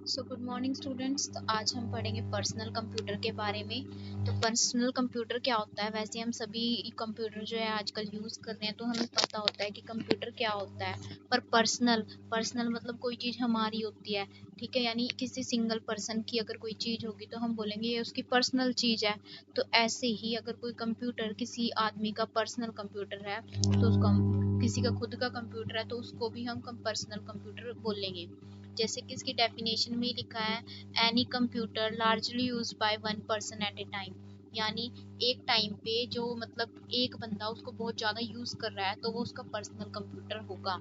So good morning students. तो आज हम पढ़ेंगे पर्सनल कंप्यूटर के बारे में। तो पर्सनल कंप्यूटर क्या होता है? वैसे हम सभी कंप्यूटर जो है आजकल यूज़ कर रहे हैं, तो हमें पता होता है कि कंप्यूटर क्या होता है। पर पर्सनल पर्सनल मतलब कोई चीज़ हमारी होती है, ठीक है। यानी किसी सिंगल पर्सन की अगर कोई चीज़ होगी तो हम बोलेंगे ये उसकी पर्सनल चीज़ है। तो ऐसे ही अगर कोई कंप्यूटर किसी आदमी का पर्सनल कंप्यूटर है, तो उसको हम किसी का खुद का कंप्यूटर है तो उसको भी हम पर्सनल कंप्यूटर बोलेंगे। जैसे कि इसकी डेफिनेशन में लिखा है, any computer largely used by one person at A time. यानी एक टाइम पे जो मतलब एक बंदा उसको बहुत ज़्यादा यूज़ कर रहा है तो वो उसका पर्सनल कंप्यूटर होगा,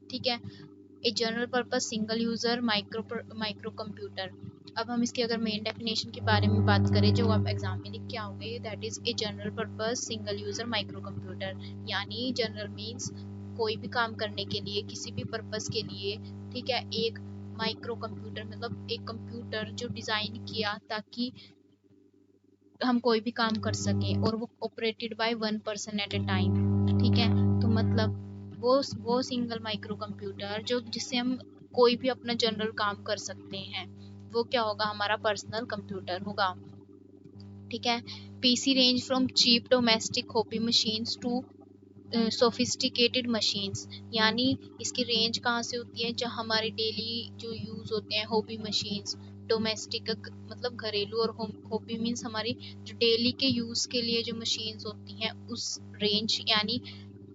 ठीक है। A general purpose single user micro computer. अब हम इसकी अगर मेन डेफिनेशन के बारे में बात करें जो आप एग्जाम में लिख के आओगे, that is a general purpose single user micro computer. यानी जनरल मीन्स कोई भी काम करने के लिए, किसी भी पर्पज़ के लिए, ठीक है, एक माइक्रो कंप्यूटर मतलब एक कंप्यूटर जो डिज़ाइन किया ताकि हम कोई भी काम कर सकें और वो operated by one person at A time, ठीक है। तो मतलब वो सिंगल माइक्रो कंप्यूटर जो जिससे हम कोई भी अपना जनरल काम कर सकते हैं, वो क्या होगा? हमारा पर्सनल कंप्यूटर होगा, ठीक है। PC range from cheap domestic hobby machines to sophisticated machines. यानी इसकी रेंज कहाँ से होती है? जो हमारे डेली जो यूज़ होते हैं हॉबी मशीन्स, डोमेस्टिक मतलब घरेलू, और हॉबी मीन्स हमारी जो डेली के यूज़ के लिए जो मशीन्स होती हैं उस रेंज, यानी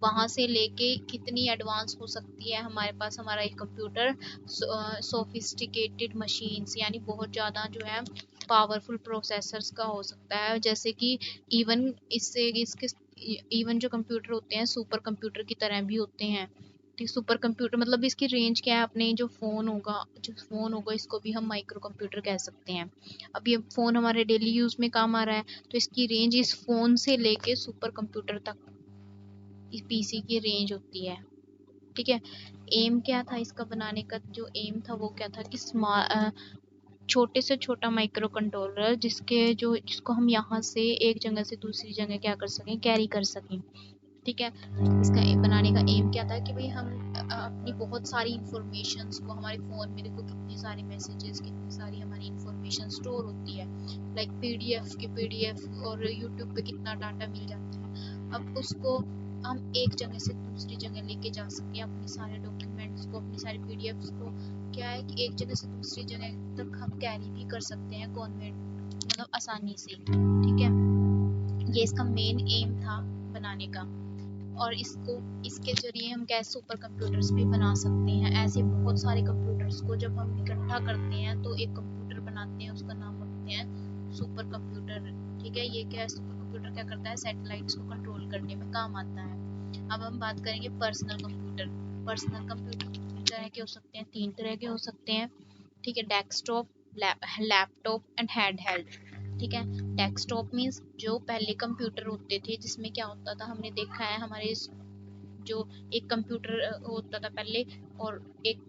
वहाँ से लेके कितनी एडवांस हो सकती है हमारे पास हमारा एक कंप्यूटर। सोफिस्टिकेटेड मशीन्स यानी बहुत ज़्यादा जो है पावरफुल प्रोसेसर्स का हो सकता है। जैसे कि इवन इससे इसके इवन जो कंप्यूटर होते हैं सुपर कंप्यूटर की तरह भी होते हैं, ठीक। सुपर कंप्यूटर मतलब इसकी रेंज क्या है? अपने जो फ़ोन होगा इसको भी हम माइक्रो कंप्यूटर कह सकते हैं। अब ये फ़ोन हमारे डेली यूज़ में काम आ रहा है तो इसकी रेंज इस फ़ोन से लेके सुपर कंप्यूटर तक इस पीसी की रेंज होती है, ठीक है। एम क्या था इसका बनाने का? जो एम था वो क्या था कि छोटे से छोटा माइक्रो कंट्रोलर जिसको हम यहाँ से एक जगह से दूसरी जगह क्या कर सकें, कैरी कर सकें, ठीक है। इसका बनाने का एम क्या था कि भाई हम अपनी बहुत सारी इंफॉर्मेशंस को, हमारे फ़ोन में देखो कितनी सारी मैसेजेस, कितनी सारी हमारी इंफॉर्मेशन स्टोर होती है, लाइक पीडीएफ और यूट्यूब पे कितना डाटा मिल जाता है। अब उसको हम एक जगह से दूसरी जगह लेके जा सकें, अपने सारे डॉक्यूमेंट्स को, अपनी सारी पीडीएफ्स को, क्या है कि एक जगह से दूसरी जगह तक हम कैरी भी कर सकते हैं कॉन्वेंट मतलब आसानी से, ठीक है। ये इसका मेन एम था बनाने का। और इसके जरिए हम क्या सुपर कंप्यूटर्स भी बना सकते हैं। ऐसे बहुत सारे कंप्यूटर्स को जब हम इकट्ठा करते हैं तो एक कंप्यूटर बनाते हैं, उसका नाम रखते हैं सुपर कंप्यूटर, ठीक है। ये क्या है? सुपर कंप्यूटर क्या करता है? सैटेलाइट्स को कंट्रोल करने में काम आता है। अब हम बात करेंगे पर्सनल कंप्यूटर। पर्सनल कंप्यूटर कितने तरह के हो सकते हैं? 3 तरह के हो सकते हैं, ठीक है। डेस्कटॉप, लैपटॉप एंड हैंडहेल्ड, ठीक है। डेस्कटॉप मीन्स जो पहले कंप्यूटर होते थे जिसमें क्या होता था, हमने देखा है हमारे जो एक कंप्यूटर होता था पहले, और एक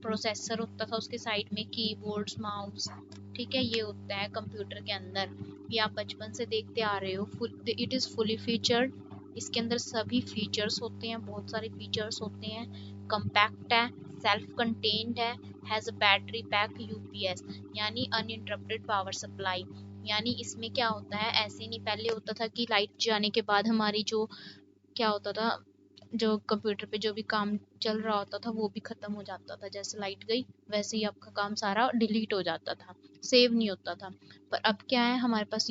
प्रोसेसर होता था उसके साइड में, कीबोर्ड्स, माउस, ठीक है। ये होता है कंप्यूटर के अंदर। ये आप बचपन से देखते आ रहे हो। It is fully featured. इसके अंदर सभी फीचर्स होते हैं, बहुत सारे फीचर्स होते हैं। कम्पैक्ट है, सेल्फ कंटेन्ड है, has a battery pack UPS यानी अनइंटरप्टेड पावर सप्लाई। यानी इसमें क्या होता है, ऐसे नहीं पहले होता था कि लाइट जाने के बाद हमारी जो क्या होता था, जो कंप्यूटर पे जो भी काम चल रहा होता था वो भी ख़त्म हो जाता था। जैसे लाइट गई वैसे ही आपका काम सारा डिलीट हो जाता था, सेव नहीं होता था। पर अब क्या है हमारे पास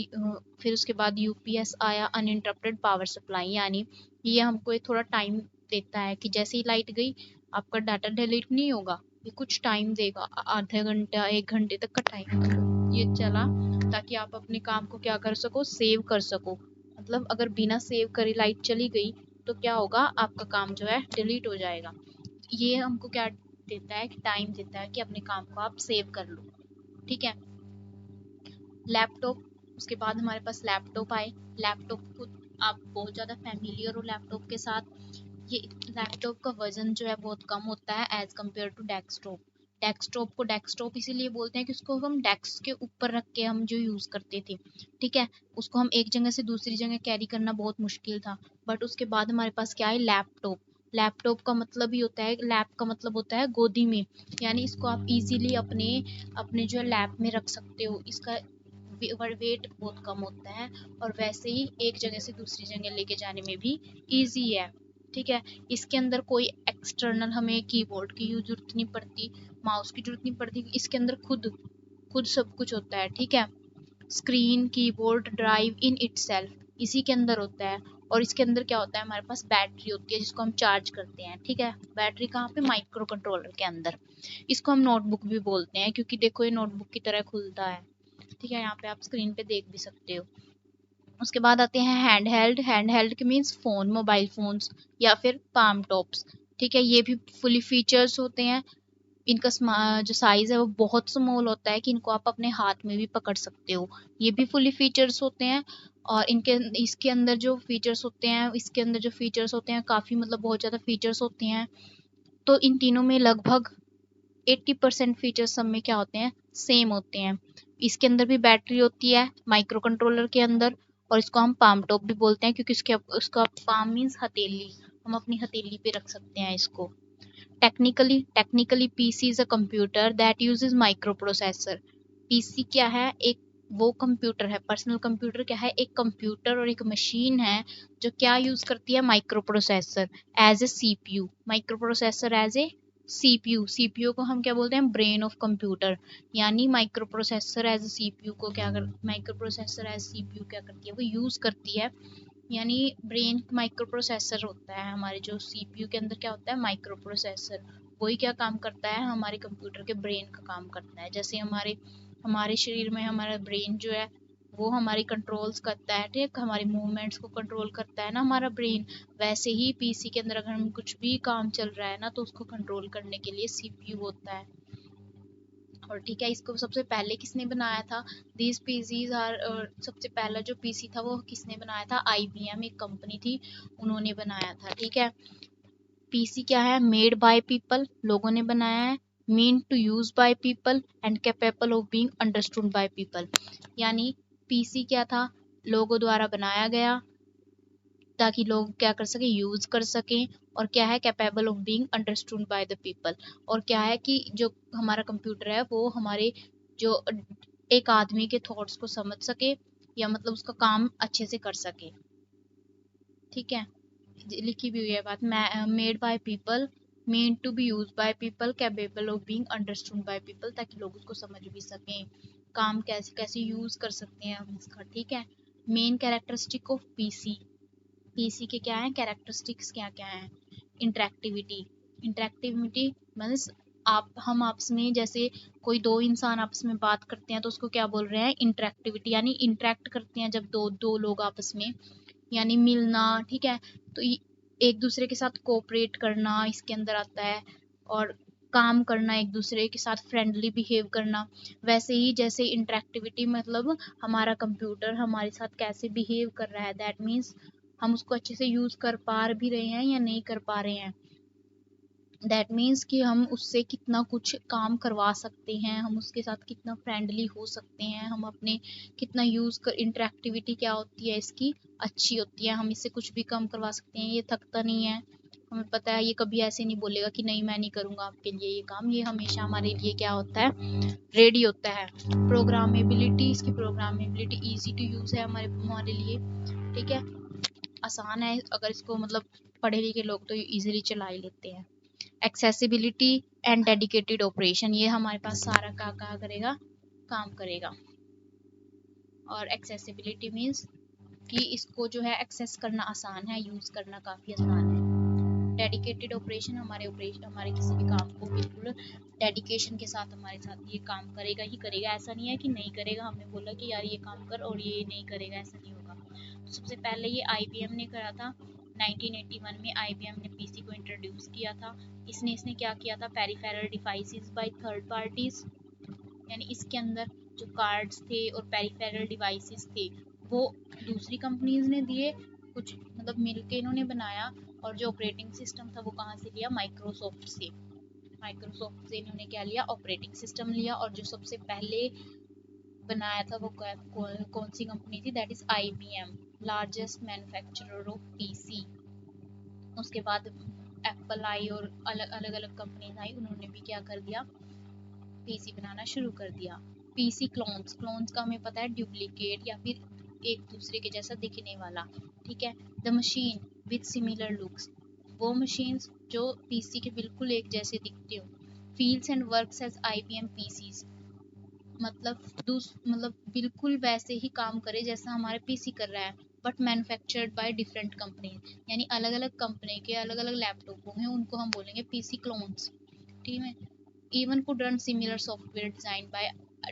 फिर उसके बाद यूपीएस आया, अनइंटरप्टेड पावर सप्लाई। यानी ये हमको एक थोड़ा टाइम देता है कि जैसे ही लाइट गई आपका डाटा डिलीट नहीं होगा, ये कुछ टाइम देगा, आधे घंटा 1 घंटे तक का टाइम ये चला, ताकि आप अपने काम को क्या कर सको, सेव कर सको। मतलब अगर बिना सेव करे लाइट चली गई तो क्या होगा, आपका काम जो है डिलीट हो जाएगा। ये हमको क्या देता है कि टाइम देता है कि अपने काम को आप सेव कर लो, ठीक है। लैपटॉप, उसके बाद हमारे पास लैपटॉप आए। लैपटॉप को आप बहुत ज़्यादा फैमिलियर हो लैपटॉप के साथ। ये लैपटॉप का वजन जो है बहुत कम होता है as compare to desktop. Desktop को डेस्कटॉप इसीलिए बोलते हैं कि उसको हम डेस्क के ऊपर रख के हम जो यूज़ करते थे, ठीक है। उसको हम एक जगह से दूसरी जगह कैरी करना बहुत मुश्किल था। बट उसके बाद हमारे पास क्या है, लैपटॉप। लैपटॉप का मतलब ही होता है, लैप का मतलब होता है गोदी में, यानी इसको आप इजीली अपने अपने जो लैप में रख सकते हो। इसका वेट बहुत कम होता है और वैसे ही एक जगह से दूसरी जगह लेके जाने में भी इजी है। ठीक है, इसके अंदर कोई एक्सटर्नल हमें कीबोर्ड की जरूरत नहीं पड़ती, माउस की जरूरत नहीं पड़ती, इसके अंदर खुद खुद सब कुछ होता है। ठीक है, screen, keyboard, drive in itself इसी के अंदर होता है। और इसके अंदर क्या होता है, हमारे पास बैटरी होती है जिसको हम चार्ज करते हैं। ठीक है, बैटरी कहाँ पे, माइक्रो कंट्रोलर के अंदर। इसको हम नोटबुक भी बोलते हैं क्योंकि देखो ये नोटबुक की तरह खुलता है। ठीक है, यहाँ पे आप स्क्रीन पे देख भी सकते हो। उसके बाद आते हैं हैंड हेल्ड। हैंड हेल्ड के मीन्स फोन, मोबाइल फोन्स या फिर पाम टॉप्स। ठीक है, ये भी फुली फीचर्स होते हैं। इनका जो साइज है वो बहुत स्मॉल होता है कि इनको आप अपने हाथ में भी पकड़ सकते हो। ये भी फुली फीचर्स होते हैं। और इनके इसके अंदर जो फीचर्स होते हैं, इसके अंदर जो फीचर्स होते हैं काफ़ी मतलब बहुत ज़्यादा फीचर्स होते हैं। तो इन तीनों में लगभग 80% फीचर्स सब में क्या होते हैं, सेम होते हैं। इसके अंदर भी बैटरी होती है माइक्रो कंट्रोलर के अंदर, और इसको हम पाम टॉप भी बोलते हैं क्योंकि उसका पाम मीन्स हथेली, हम अपनी हथेली पे रख सकते हैं इसको। Technically PC is a computer that uses microprocessor. PC क्या है, एक वो कंप्यूटर है, पर्सनल कंप्यूटर क्या है, एक कंप्यूटर और एक मशीन है जो क्या यूज करती है, microprocessor as a CPU. Microprocessor as a CPU. CPU को हम क्या बोलते हैं, ब्रेन ऑफ कंप्यूटर। यानी microprocessor as a CPU को क्या कर, माइक्रो प्रोसेसर एज सीपीयू क्या करती है, वो यूज करती है। यानी ब्रेन माइक्रो प्रोसेसर होता है, हमारे जो सीपीयू के अंदर क्या होता है, माइक्रो प्रोसेसर। वही क्या काम करता है, हमारे कंप्यूटर के ब्रेन का काम करता है। जैसे हमारे हमारे शरीर में हमारा ब्रेन जो है वो हमारी कंट्रोल्स करता है, ठीक, हमारे मूवमेंट्स को कंट्रोल करता है ना हमारा ब्रेन। वैसे ही पीसी के अंदर अगर हम कुछ भी काम चल रहा है ना तो उसको कंट्रोल करने के लिए सीपीयू होता है। और ठीक है, इसको सबसे पहले किसने बनाया था, दीज पीसीज आर, सबसे पहला जो पीसी था वो किसने बनाया था, आईबीएम एक कंपनी थी, उन्होंने बनाया था। ठीक है, पीसी क्या है, मेड बाय पीपल, लोगों ने बनाया है। Mean to use by people and capable of being understood by people. यानी पीसी क्या था, लोगों द्वारा बनाया गया ताकि लोग क्या कर सके, यूज कर सकें। और क्या है, capable of being understood by the people. और क्या है कि जो हमारा कंप्यूटर है वो हमारे जो एक आदमी के थॉट्स को समझ सके या मतलब उसका काम अच्छे से कर सके। ठीक है, लिखी भी हुई है बात, made by people, made to be use by people, capable of being understood by people, ताकि लोग उसको समझ भी सकें, काम कैसे कैसे यूज कर सकते हैं हम इसका। ठीक है, main characteristic of PC. PC के क्या है, कैरेक्टरिस्टिक्स क्या क्या है, इंटरेक्टिविटी। इंटरेक्टिविटी मीन्स आप हम आपस में जैसे कोई दो इंसान आपस में बात करते हैं तो उसको क्या बोल रहे हैं, इंटरेक्टिविटी। यानी इंटरेक्ट करते हैं जब दो दो लोग आपस में, यानी मिलना। ठीक है, तो एक दूसरे के साथ कोऑपरेट करना इसके अंदर आता है, और काम करना, एक दूसरे के साथ फ्रेंडली बिहेव करना। वैसे ही जैसे इंटरेक्टिविटी मतलब हमारा कंप्यूटर हमारे साथ कैसे बिहेव कर रहा है, दैट मीन्स हम उसको अच्छे से यूज कर पा भी रहे हैं या नहीं कर पा रहे हैं। दैट मीन्स कि हम उससे कितना कुछ काम करवा सकते हैं, हम उसके साथ कितना फ्रेंडली हो सकते हैं, हम अपने कितना यूज़ कर, इंटरेक्टिविटी क्या होती है इसकी, अच्छी होती है, हम इससे कुछ भी काम करवा सकते हैं। ये थकता नहीं है, हमें पता है ये कभी ऐसे नहीं बोलेगा कि नहीं मैं नहीं करूँगा आपके लिए ये काम, ये हमेशा हमारे लिए क्या होता है, रेडी होता है। प्रोग्रामेबिलिटी, इसकी प्रोग्रामेबिलिटी ईजी टू यूज़ है हमारे हमारे लिए। ठीक है, आसान है, अगर इसको मतलब पढ़े लिखे लोग तो इजीली चला ही लेते हैं। एक्सेसिबिलिटी एंड डेडिकेटेड ऑपरेशन, ये हमारे पास सारा क्या करेगा, काम करेगा। और एक्सेसिबिलिटी मीन्स कि इसको जो है एक्सेस करना आसान है, यूज करना काफी आसान है। डेडिकेटेड ऑपरेशन हमारे किसी भी काम को बिल्कुल डेडिकेशन के साथ हमारे साथ ये काम करेगा ही करेगा, ऐसा नहीं है कि नहीं करेगा, हमने बोला कि यार ये काम कर और ये नहीं करेगा, ऐसा नहीं होगा। तो सबसे पहले ये आईबीएम ने करा था, 1981 में आईबीएम ने पीसी को इंट्रोड्यूस किया था। इसने क्या किया था, peripheral devices by third parties, यानी इसके अंदर जो कार्ड्स थे और पेरिफेरल डिवाइसेस थे वो दूसरी कंपनीज ने दिए, कुछ मतलब मिलके इन्होंने बनाया। और जो ऑपरेटिंग सिस्टम था वो कहाँ से लिया, माइक्रोसॉफ्ट से। माइक्रोसॉफ्ट से इन्होंने क्या लिया, ऑपरेटिंग सिस्टम लिया। और जो सबसे पहले बनाया था वो कौन सी कंपनी थी, that is IBM, largest manufacturer of PC. उसके बाद एप्पल आई और अलग अलग कंपनीज आई, उन्होंने भी क्या कर दिया, पीसी बनाना शुरू कर दिया। पीसी क्लोन्स, क्लोन्स का हमें पता है डुप्लीकेट या फिर एक दूसरे के जैसा दिखने वाला, ठीक है। The machine with similar looks, वो मशीन्स जो पीसी के बिल्कुल एक जैसे दिखते हो। Feels and works as IBM PCs, मतलब बिल्कुल वैसे ही काम करे जैसा हमारे पीसी कर रहा है, but manufactured by different company, यानी अलग अलग कंपनी के अलग अलग लैपटॉप होंगे, उनको हम बोलेंगे पीसी क्लोन्स, ठीक है। Even could run similar software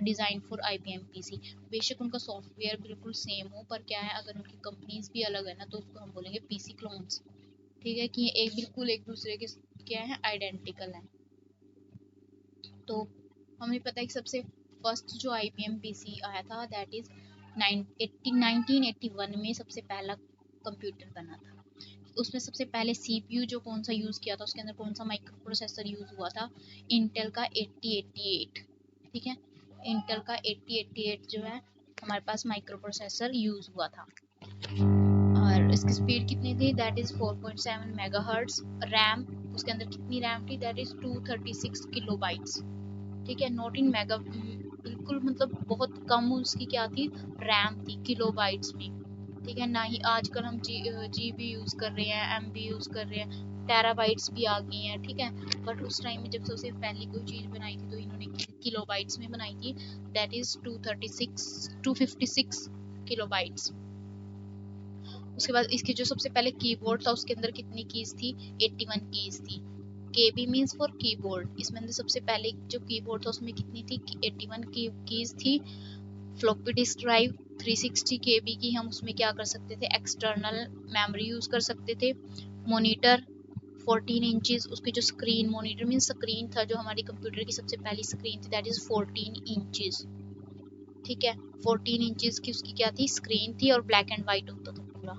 design for IBM PC, बेशक उनका सॉफ्टवेयर बिल्कुल सेम हो, पर क्या है, अगर उनकी कंपनीज भी अलग है ना, तो उसको हम बोलेंगे पीसी क्लोन्स, ठीक है, कि एक बिल्कुल एक दूसरे के क्या है, आइडेंटिकल है। तो हमें पता है कि सबसे फर्स्ट जो आईबीएम पीसी आया था, दैट इज 1981 में सबसे पहला कंप्यूटर बना था। उसमें सबसे पहले सीपीयू जो कौन सा यूज़ किया था, उसके अंदर कौन सा माइक्रो प्रोसेसर यूज़ हुआ था, इंटेल का 8088, ठीक है। इंटेल का 8088 जो है हमारे पास माइक्रो प्रोसेसर यूज़ हुआ था, और इसकी स्पीड कितनी थी, दैट इज 4.7 मेगाहर्ट्ज। रैम, उसके अंदर कितनी रैम थी, दैट इज 236 किलोबाइट्स, ठीक है। नॉट इन मेगा, बिल्कुल मतलब बहुत कम उसकी क्या थी, रैम थी किलोबाइट्स में, ठीक है। ना ही आजकल हम जीबी यूज़ कर रहे हैं, एमबी यूज़ कर रहे हैं, टेराबाइट्स भी आ गई हैं, ठीक है। बट उस टाइम में जब सबसे पहली कोई चीज़ बनाई थी तो इन्होंने किलोबाइट्स में बनाई थी, दैट इज 256 किलोबाइट्स। उसके बाद इसकी जो सबसे पहले कीबोर्ड था, उसके अंदर कितनी कीज थी, 81 कीज थी। KB मीन्स फॉर कीबोर्ड, इसमें अंदर सबसे पहले जो कीबोर्ड था उसमें कितनी थी, 81 कीज थी। फ्लॉपी डिस्क ड्राइव 360 KB की, हम उसमें क्या कर सकते थे, एक्सटर्नल मेमोरी यूज कर सकते थे। मॉनिटर 14 इंचेस, उसकी जो स्क्रीन, मॉनिटर मीन स्क्रीन था, जो हमारी कंप्यूटर की सबसे पहली स्क्रीन थी, दैट इज 14 इंचेस, ठीक है। 14 इंचेस की उसकी क्या थी, स्क्रीन थी, और ब्लैक एंड व्हाइट होता था पूरा।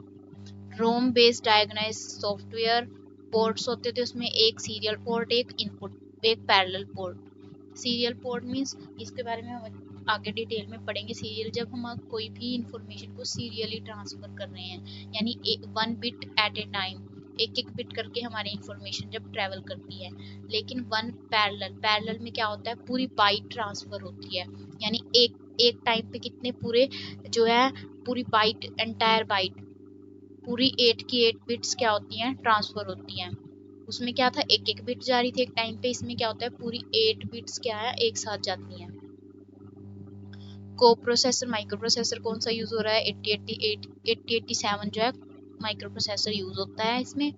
रोम बेस्ड डायग्नाइज सॉफ्टवेयर, पोर्ट्स होते थे उसमें, एक सीरियल पोर्ट, एक इनपुट, एक parallel port. Serial port means, इसके बारे में हम आगे डिटेल में पढ़ेंगे। सीरियल, जब हम कोई भी इंफॉर्मेशन को सीरियली ट्रांसफर कर रहे हैं, यानी 1 बिट एट ए टाइम, एक एक बिट करके हमारी इंफॉर्मेशन जब ट्रेवल करती है। लेकिन वन पैरेलल, पैरेलल में क्या होता है, पूरी बाइट ट्रांसफर होती है, यानी एक टाइम पे कितने पूरे जो है, पूरी बाइट, एंटायर बाइट, पूरी 8 की 8 बिट्स क्या होती हैं, ट्रांसफर होती हैं। उसमें क्या था, एक एक बिट जा रही थी एक टाइम पे, इसमें क्या होता है, पूरी 8 बिट्स क्या है, एक साथ जाती हैं। को प्रोसेसर, माइक्रो प्रोसेसर कौन सा यूज हो रहा है, 8087 जो है माइक्रो प्रोसेसर यूज होता है इसमें।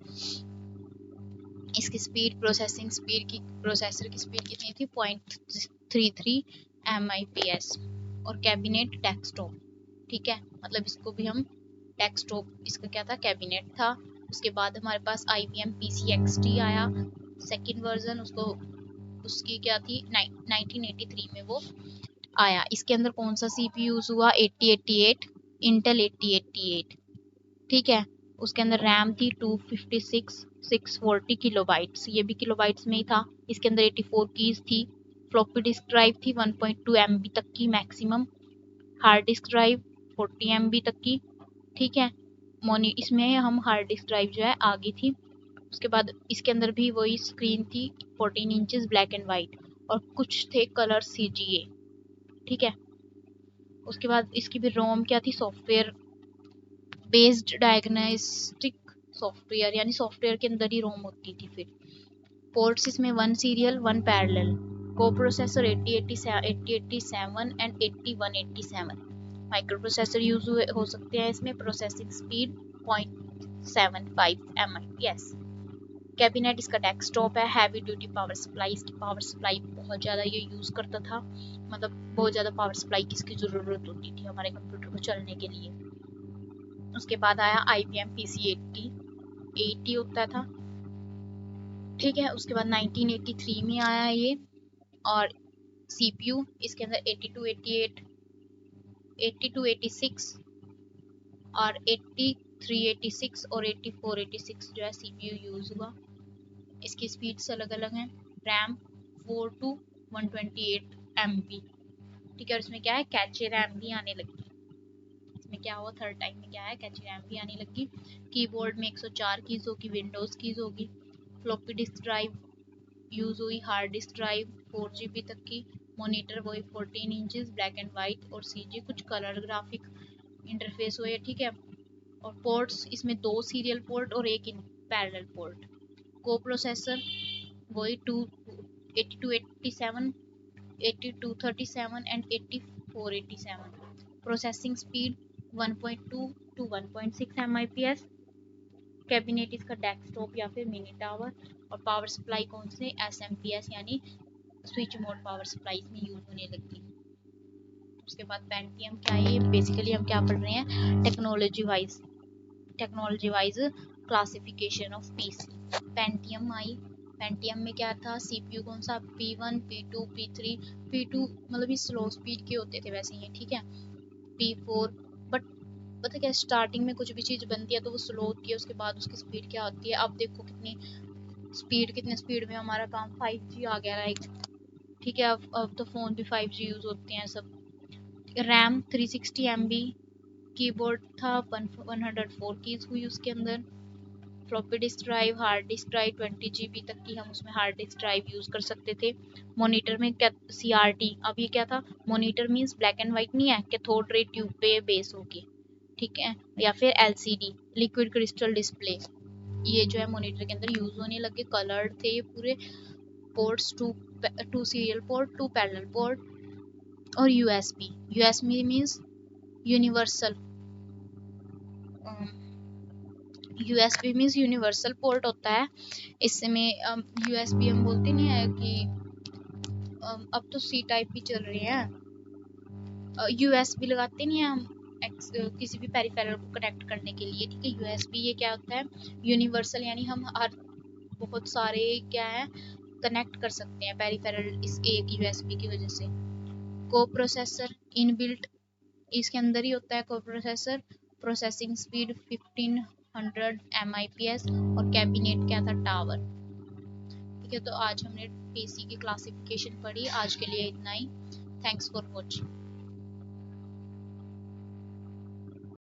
इसकी स्पीड, प्रोसेसिंग स्पीड की, प्रोसेसर की स्पीड कितनी थी, 0.33 MIPS। और कैबिनेट डेस्कटॉप, ठीक है, मतलब इसको भी हम डेस्कटॉप, इसका क्या था, कैबिनेट था। उसके बाद हमारे पास IBM PC XT आया, सेकंड वर्जन, उसको उसकी क्या थी, 1983 में वो आया। इसके अंदर कौन सा CPU यूज हुआ, 8088, इंटेल 8088, ठीक है। उसके अंदर रैम थी 256 640 किलोबाइट्स, ये भी किलोबाइट्स में ही था। इसके अंदर 84 कीज थी। फ्लॉपी डिस्क ड्राइव थी 1.2 MB तक की maximum. Hard disk drive 40 MB तक की, ठीक है। इसमें हम हार्ड डिस्क ड्राइव जो है आगे थी। उसके बाद इसके अंदर भी वही स्क्रीन थी, 14 इंचेस, ब्लैक एंड वाइट, और कुछ थे कलर CGA, ठीक है। उसके बाद इसकी भी रोम क्या थी, सॉफ्टवेयर बेस्ड डायग्नोस्टिक सॉफ्टवेयर, यानी सॉफ्टवेयर के अंदर ही रोम होती थी। फिर पोर्ट्स इसमें 1 सीरियल 1 पैरेलल। को processor 8087 and 8187। Micro processor use हो सकते हैं इसमें। Processing speed 0.75 MIPS। कैबिनेट इसका डेस्कटॉप है। हैवी ड्यूटी पावर सप्लाई, इसकी पावर सप्लाई बहुत ज़्यादा ये यूज़ करता था, मतलब बहुत ज़्यादा पावर सप्लाई की इसकी ज़रूरत होती थी हमारे कंप्यूटर को चलने के लिए। उसके बाद आया IBM PC 80 होता था, ठीक है। उसके बाद 1983 में आया ये। और CPU इसके अंदर 8288, 8286 और 8386 और 8486 जो है CPU यूज़ हुआ। इसकी स्पीड्स अलग अलग हैं। रैम 4 to 128 MB, ठीक है। और इसमें क्या है, कैचे रैम भी आने लगी। इसमें क्या हुआ, थर्ड टाइम में क्या है, कैचे रैम भी आने लगी। कीबोर्ड में 104 कीज होगी, विंडोज कीज होगी। फ्लॉपी डिस्क ड्राइव यूज हुई, हार्ड डिस्क ड्राइव 4 GB तक की, मॉनिटर वही 14 इंचेस ब्लैक एंड वाइट, और सीजी कुछ कलर ग्राफिक इंटरफेस हुए, ठीक है। और पोर्ट्स इसमें 2 सीरियल पोर्ट और एक इन पैरेलल पोर्ट। को प्रोसेसर वही 8287, 8237 and 8487। Processing speed 1.2 to 1.6 Mbps। Cabinet इसका डेस्कटॉप या फिर मिनी टावर। और पावर सप्लाई कौन से, SMPS यानी स्विच मोड पावर सप्लाई इसमें यूज होने लगती है। उसके बाद पेंटियम क्या है, ये बेसिकली हम क्या पढ़ रहे हैं, technology wise classification of PC. Pentium I, Pentium में क्या था, सीपीयू कौन सा, P1 P2 P3, P2 मतलब ये स्लो स्पीड के होते थे वैसे ये, ठीक है। P4 बट पता क्या, स्टार्टिंग में कुछ भी चीज़ बनती है तो वो स्लो होती है, उसके बाद उसकी स्पीड क्या होती है। अब देखो कितने स्पीड में हमारा काम 5G आ गया है, ठीक है। अब तो फ़ोन भी 5G यूज़ होते हैं सब। रैम 360 MB, कीबोर्ड था 104 कीज हुई उसके अंदर। Floppy disk drive, hard disk drive 20 GB तक की हम उसमें हार्ड डिस्क ड्राइव यूज़ कर सकते थे। मॉनिटर में क्या, CRT, अब ये क्या था, monitor means black and white नहीं है, कैथोड रे ट्यूब पे बेस होगी, ठीक है। या फिर LCD, लिक्विड क्रिस्टल डिस्प्ले, ये जो है मॉनिटर के अंदर यूज़ होने लगे। कलर्ड थे ये पूरे। Ports two serial port, 2 parallel port, और USB means universal, USB means universal port होता है। इसमें USB हम बोलते नहीं है कि अब तो C टाइप भी चल रही है, USB लगाते नहीं है हम किसी भी पेरिफेरल को कनेक्ट करने के लिए, ठीक है। USB ये क्या होता है, यूनिवर्सल यानी हम हर बहुत सारे क्या है कनेक्ट कर सकते हैं पेरिफेरल इस एक USB की वजह से। को प्रोसेसर इनबिल्ट इसके अंदर ही होता है को प्रोसेसर। प्रोसेसिंग स्पीड 1500 MIPS, और कैबिनेट क्या था, टावर, ठीक है। तो आज हमने पीसी की क्लासिफिकेशन पढ़ी, आज के लिए इतना ही। Thanks for watching.